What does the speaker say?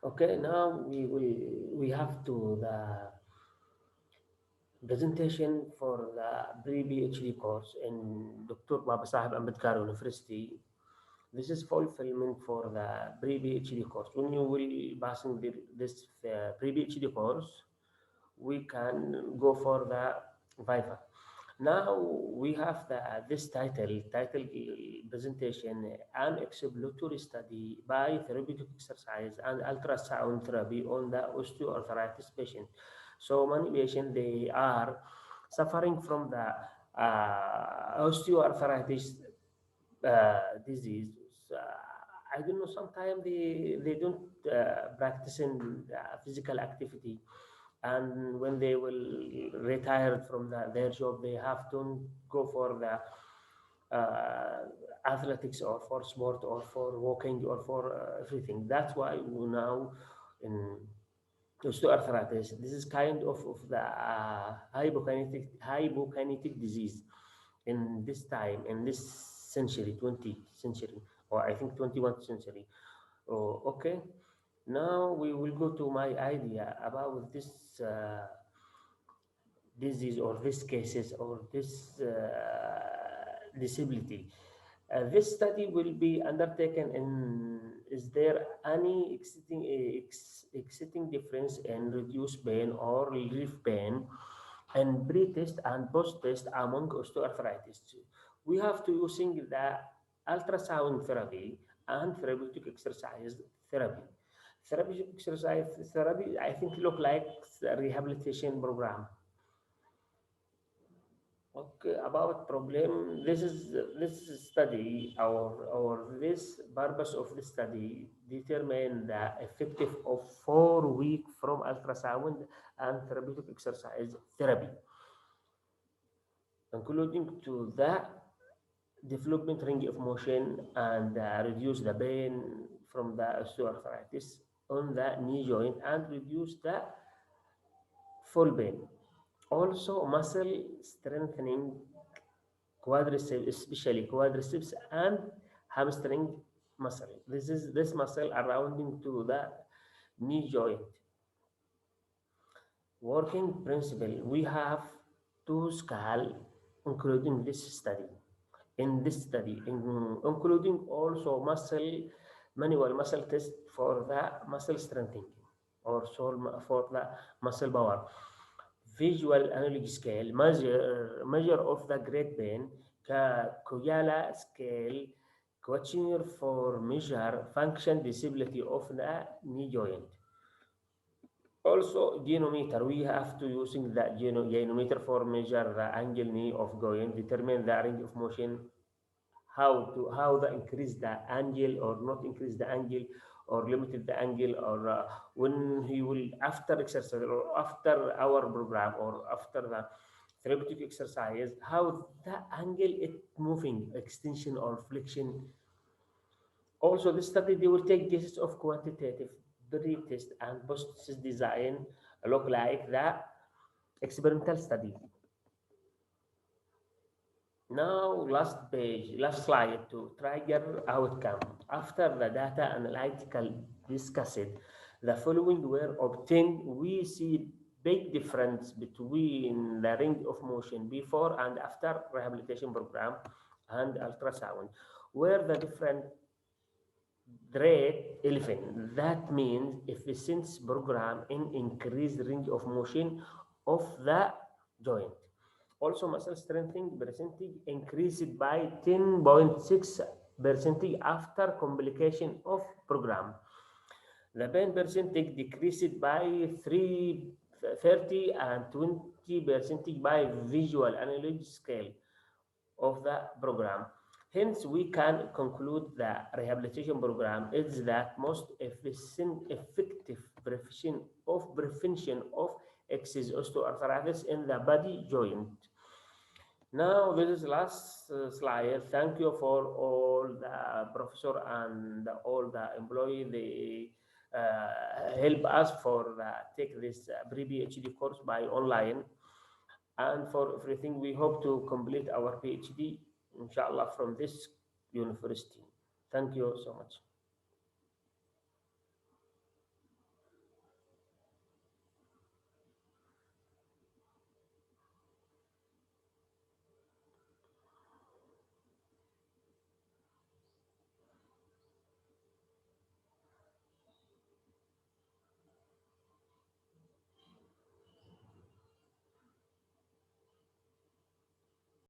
Okay, now we have to the presentation for the pre-PhD course in Dr. Baba Sahib Ambedkar University. This is fulfillment for the pre-PhD course. When you will passing this pre-PhD course, we can go for the Viva. Now we have this title presentation, an exploratory study by therapeutic exercise and ultrasound therapy on the osteoarthritis patient. So many patients they are suffering from the osteoarthritis disease. I don't know. Sometimes they don't practice in physical activity, and when they will retire from their job, they have to go for the athletics or for sport or for walking or for everything. That's why we now in osteoarthritis. This is kind of the hypokinetic disease in this time, in this century, 20th century, or I think 21st century. Oh, okay. Now we will go to my idea about this disease or this cases or this disability. This study will be undertaken in, is there any exciting difference in reduced pain or relief pain and pre-test and post-test among osteoarthritis? We have to using the ultrasound therapy and therapeutic exercise therapy. Therapeutic exercise therapy, I think, look like a rehabilitation program. Okay, about problem, this study or this purpose of the study determine the effective of 4 week from ultrasound and therapeutic exercise therapy, including to the development range of motion and reduce the pain from the osteoarthritis on the knee joint and reduce the full pain. Also, muscle strengthening quadriceps, especially quadriceps and hamstring muscle. This muscle surrounding to the knee joint. Working principle. We have two scale including this study. In this study, including also manual muscle test for the muscle strengthening or for the muscle power. Visual analog scale measure of the grade pain. Koyala scale questionnaire for measure function disability of the knee joint. Also, genometer, we have to using the genometer for measure the angle knee of joint, determine the range of motion, how the increase the angle or not increase the angle or limited the angle, or when he will after exercise or after our program or after the therapeutic exercise, how the angle it moving, extension or flexion. Also, the study they will take cases of quantitative pre-test and post-test design look like the experimental study. Now, last page, last slide to trigger outcome. After the data analytical discussed, the following were obtained. We see big difference between the range of motion before and after rehabilitation program and ultrasound, where the different rate 11. That means efficiency program in increased range of motion of the joint. Also, muscle strengthening percentage increased by 10.6 percentage after complication of program. The pain percentage decreased by 30 and 20 percentage by visual analog scale of the program. Hence, we can conclude the rehabilitation program is the most effective prevention of excess osteoarthritis in the body joint. Now, this is last slide. Thank you for all the professor and all the employee. They help us for take this pre-PhD course by online. And for everything, we hope to complete our PhD, inshallah, from this university. Thank you so much.